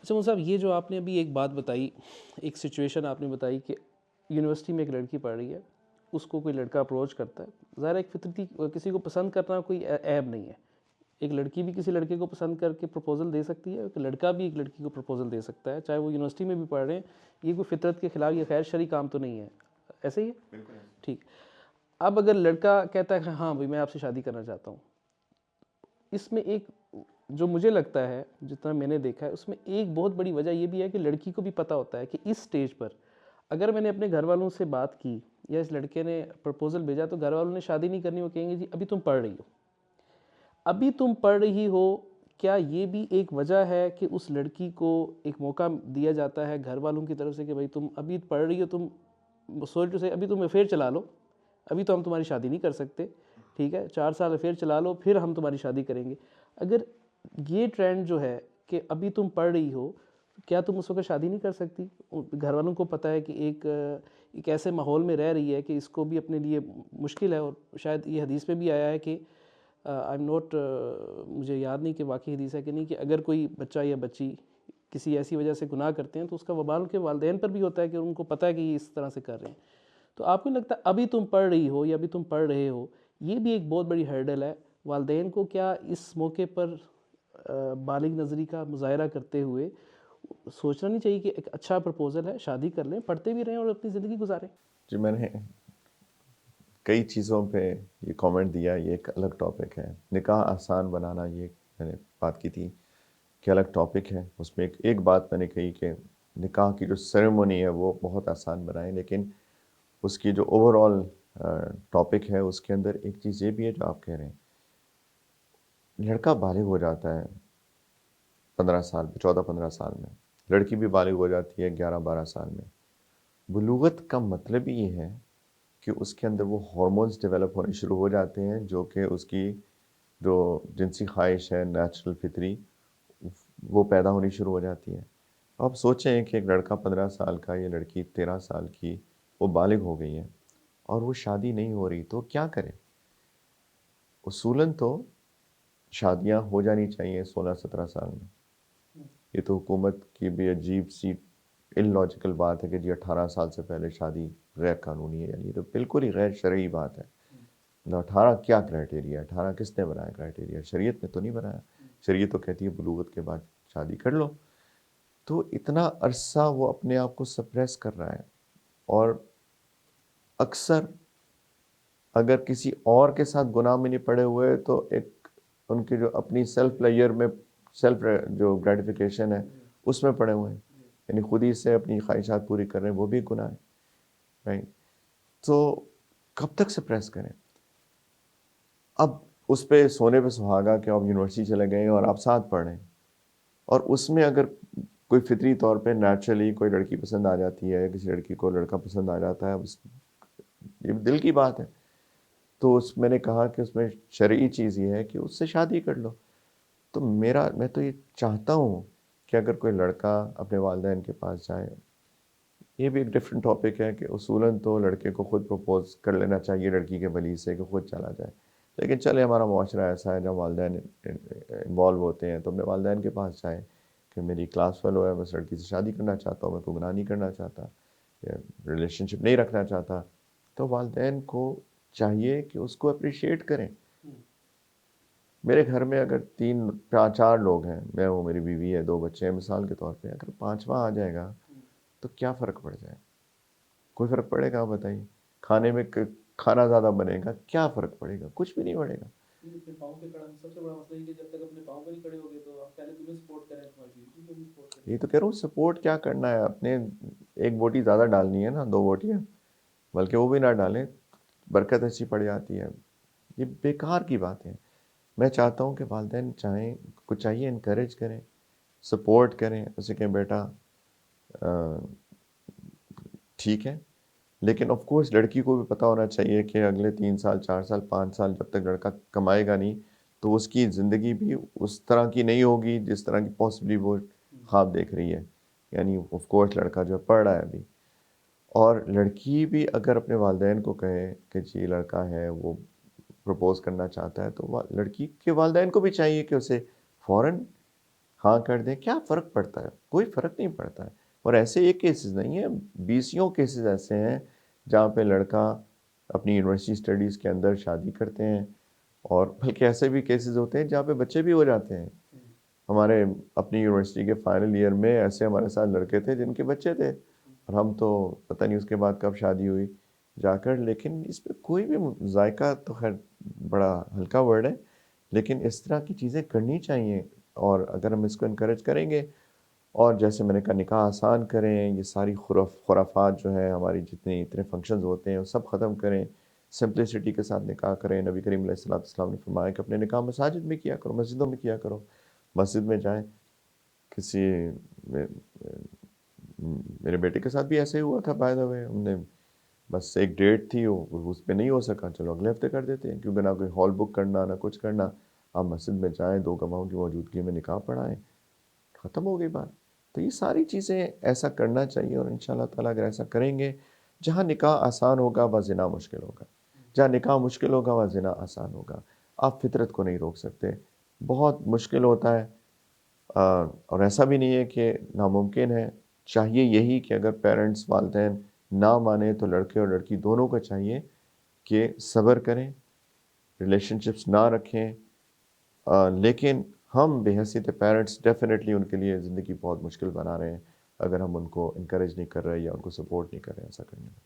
اچھا مول صاحب، یہ جو آپ نے ابھی ایک بات بتائی، ایک سچویشن آپ نے بتائی کہ یونیورسٹی میں ایک لڑکی پڑھ رہی ہے، اس کو کوئی لڑکا اپروچ کرتا ہے، ظاہر ہے ایک فطرتی کسی کو پسند کرنا کوئی عیب نہیں ہے، ایک لڑکی بھی کسی لڑکے کو پسند کر کے پروپوزل دے سکتی ہے، ایک لڑکا بھی ایک لڑکی کو پروپوزل دے سکتا ہے، چاہے وہ یونیورسٹی میں بھی پڑھ رہے ہیں، یہ کوئی فطرت کے خلاف یہ خیر شرعی کام تو نہیں ہے، ایسے ہی ہے؟ بالکل ٹھیک. اب اگر لڑکا کہتا ہے کہ ہاں بھائی میں آپ سے شادی کرنا چاہتا ہوں، اس میں ایک جو مجھے لگتا ہے جتنا میں نے دیکھا ہے اس میں ایک بہت بڑی وجہ یہ بھی ہے کہ لڑکی کو بھی پتہ ہوتا ہے کہ اس سٹیج پر اگر میں نے اپنے گھر والوں سے بات کی یا اس لڑکے نے پرپوزل بھیجا تو گھر والوں نے شادی نہیں کرنی، وہ کہیں گے جی ابھی تم پڑھ رہی ہو، ابھی تم پڑھ رہی ہو. کیا یہ بھی ایک وجہ ہے کہ اس لڑکی کو ایک موقع دیا جاتا ہے گھر والوں کی طرف سے کہ بھائی تم ابھی پڑھ رہی ہو، تم سوچ سے ابھی تم افیئر چلا لو، ابھی تو ہم تمہاری شادی نہیں کر سکتے، ٹھیک ہے 4 سال افیئر چلا لو پھر ہم تمہاری شادی کریں گے. اگر یہ ٹرینڈ جو ہے کہ ابھی تم پڑھ رہی ہو، کیا تم اس وقت شادی نہیں کر سکتی؟ گھر والوں کو پتہ ہے کہ ایک ایسے ماحول میں رہ رہی ہے کہ اس کو بھی اپنے لیے مشکل ہے، اور شاید یہ حدیث میں بھی آیا ہے کہ آئی ایم نوٹ، مجھے یاد نہیں کہ واقعی حدیث ہے کہ نہیں، کہ اگر کوئی بچہ یا بچی کسی ایسی وجہ سے گناہ کرتے ہیں تو اس کا وبال ان کے والدین پر بھی ہوتا ہے کہ ان کو پتہ ہے کہ یہ اس طرح سے کر رہے ہیں. تو آپ کو نہیں لگتا ابھی تم پڑھ رہی ہو یا ابھی تم پڑھ رہے ہو، یہ بھی ایک بہت بڑی ہرڈل ہے والدین کو؟ کیا اس موقع پر بالغ نظری کا مظاہرہ کرتے ہوئے سوچنا نہیں چاہیے کہ ایک اچھا پرپوزل ہے، شادی کر لیں، پڑھتے بھی رہیں اور اپنی زندگی گزاریں؟ جی، میں نے کئی چیزوں پہ یہ کامنٹ دیا، یہ ایک الگ ٹاپک ہے. نکاح آسان بنانا، یہ میں نے بات کی تھی کہ الگ ٹاپک ہے. اس میں ایک بات میں نے کہی کہ نکاح کی جو سیریمونی ہے وہ بہت آسان بنائیں، لیکن اس کی جو اوور آل ٹاپک ہے اس کے اندر ایک چیز یہ بھی ہے جو آپ کہہ رہے ہیں. لڑکا بالغ ہو جاتا ہے 15 سال 14-15 سال میں، لڑکی بھی بالغ ہو جاتی ہے 11-12 سال میں. بلوغت کا مطلب ہی یہ ہے کہ اس کے اندر وہ ہارمونز ڈیولپ ہونے شروع ہو جاتے ہیں جو کہ اس کی جو جنسی خواہش ہے نیچرل فطری، وہ پیدا ہونی شروع ہو جاتی ہے. آپ سوچیں کہ ایک لڑکا 15 سال کا یا لڑکی 13 سال کی وہ بالغ ہو گئی ہے اور وہ شادی نہیں ہو رہی تو کیا کرے؟ اصولاً تو شادیاں ہو جانی چاہیے 16-17 سال میں. یہ تو حکومت کی بھی عجیب سی ان لاجیکل بات ہے کہ جی 18 سال سے پہلے شادی غیر قانونی ہے. یعنی یہ تو بالکل ہی غیر شرعی بات ہے. 18 کیا کرائٹیریا ہے؟ 18 کس نے بنایا کرائٹیریا؟ شریعت نے تو نہیں بنایا. شریعت تو کہتی ہے بلوغت کے بعد شادی کر لو. تو اتنا عرصہ وہ اپنے آپ کو سپریس کر رہا ہے، اور اکثر اگر کسی اور کے ساتھ گناہ میں نہیں پڑے ہوئے تو ایک ان کی جو اپنی سیلف پلیئر میں سیلف جو گریٹیفیکیشن ہے اس میں پڑے ہوئے ہیں، یعنی خود ہی سے اپنی خواہشات پوری کر رہے ہیں، وہ بھی گناہ ہے. رائٹ؟ تو کب تک سپریس کریں؟ اب اس پہ سونے پہ سہاگا کہ آپ یونیورسٹی چلے گئے اور آپ ساتھ پڑھ رہے ہیں، اور اس میں اگر کوئی فطری طور پہ نیچرلی کوئی لڑکی پسند آ جاتی ہے، کسی لڑکی کو لڑکا پسند آ جاتا ہے، یہ دل کی بات ہے، تو میں نے کہا کہ اس میں شرعی چیز یہ ہے کہ اس سے شادی کر لو. تو میں تو یہ چاہتا ہوں کہ اگر کوئی لڑکا اپنے والدین کے پاس جائے، یہ بھی ایک ڈفرینٹ ٹاپک ہے کہ اصولاً تو لڑکے کو خود پرپوز کر لینا چاہیے لڑکی کے ولی سے کہ خود چلا جائے، لیکن چلے ہمارا معاشرہ ایسا ہے جب والدین انوالو ہوتے ہیں تو اپنے والدین کے پاس جائیں کہ میری کلاس فیلو ہے، میں اس لڑکی سے شادی کرنا چاہتا ہوں، میں کوئی گناہ نہیں کرنا چاہتا یا ریلیشن شپ نہیں رکھنا چاہتا. تو والدین کو چاہیے کہ اس کو اپریشیٹ کریں. میرے گھر میں اگر 3-4 لوگ ہیں، میں ہوں، میری بیوی ہے، 2 بچے ہیں، مثال کے طور پہ اگر 5واں آ جائے گا تو کیا فرق پڑ جائے؟ کوئی فرق پڑے گا؟ آپ بتائیے. کھانے میں کھانا زیادہ بنے گا، کیا فرق پڑے گا؟ کچھ بھی نہیں پڑے گا. اپنے پاؤں پہ کھڑا، سب سے بڑا مسئلہ یہ کہ جب تک اپنے پاؤں پہ نہیں کھڑے ہوگے تو آپ پہلے تمہیں سپورٹ کریں، تمہاری بیوی کو بھی سپورٹ کریں. یہ تو کہہ رہا ہوں سپورٹ کیا کرنا ہے، اپنے ایک بوٹی زیادہ ڈالنی ہے نا، 2 بوٹیاں، بلکہ وہ بھی نہ ڈالیں، برکت اچھی پڑ جاتی ہے. یہ بیکار کی بات ہے. میں چاہتا ہوں کہ والدین کچھ چاہیے انکریج کریں، سپورٹ کریں، اسے کہیں بیٹا ٹھیک ہے. لیکن آف کورس لڑکی کو بھی پتہ ہونا چاہیے کہ اگلے 3 سال 4 سال 5 سال جب تک لڑکا کمائے گا نہیں تو اس کی زندگی بھی اس طرح کی نہیں ہوگی جس طرح کی پاسبلی وہ خواب دیکھ رہی ہے. یعنی آف کورس لڑکا جو پڑھ رہا ہے ابھی، اور لڑکی بھی اگر اپنے والدین کو کہے کہ جی لڑکا ہے وہ پرپوز کرنا چاہتا ہے تو لڑکی کے والدین کو بھی چاہیے کہ اسے فوراً ہاں کر دیں، کیا فرق پڑتا ہے؟ کوئی فرق نہیں پڑتا ہے. اور ایسے ایک کیسز نہیں ہیں، بیسیوں کیسز ایسے ہیں جہاں پہ لڑکا اپنی یونیورسٹی اسٹڈیز کے اندر شادی کرتے ہیں، اور بلکہ ایسے بھی کیسز ہوتے ہیں جہاں پہ بچے بھی ہو جاتے ہیں. ہمارے اپنی یونیورسٹی کے فائنل ایئر میں ایسے ہمارے ساتھ لڑکے تھے جن کے بچے تھے، اور ہم تو پتہ نہیں اس کے بعد کب شادی ہوئی جا کر. لیکن اس میں کوئی بھی ذائقہ تو خیر بڑا ہلکا ورڈ ہے، لیکن اس طرح کی چیزیں کرنی چاہیے. اور اگر ہم اس کو انکریج کریں گے، اور جیسے میں نے کہا نکاح آسان کریں، یہ ساری خرافات جو ہے ہماری اتنے فنکشنز ہوتے ہیں وہ سب ختم کریں، سمپلسٹی کے ساتھ نکاح کریں. نبی کریم علیہ السلام نے فرمایا کہ اپنے نکاح مساجد میں کیا کرو، مسجدوں میں کیا کرو. مسجد میں جائیں. کسی میرے بیٹے کے ساتھ بھی ایسے ہی ہوا تھا، بائی دا وے. ہم نے بس ایک ڈیٹ تھی، اس پہ نہیں ہو سکا، چلو اگلے ہفتے کر دیتے ہیں، کیونکہ نہ کوئی ہال بک کرنا نہ کچھ کرنا. آپ مسجد میں جائیں، 2 گواہوں کی موجودگی میں نکاح پڑھائیں، ختم ہو گئی بات. تو یہ ساری چیزیں ایسا کرنا چاہیے، اور انشاءاللہ تعالیٰ اگر ایسا کریں گے، جہاں نکاح آسان ہوگا وہاں زنا مشکل ہوگا، جہاں نکاح مشکل ہوگا وہاں زنا آسان ہوگا. آپ فطرت کو نہیں روک سکتے، بہت مشکل ہوتا ہے. اور ایسا بھی نہیں ہے کہ ناممکن ہے. چاہیے یہی کہ اگر پیرنٹس والدین نہ مانیں تو لڑکے اور لڑکی دونوں کو چاہیے کہ صبر کریں، ریلیشن شپس نہ رکھیں. لیکن ہم بحیثیت پیرنٹس ڈیفینیٹلی ان کے لیے زندگی بہت مشکل بنا رہے ہیں اگر ہم ان کو انکریج نہیں کر رہے یا ان کو سپورٹ نہیں کر رہے ہیں ایسا کرنے میں.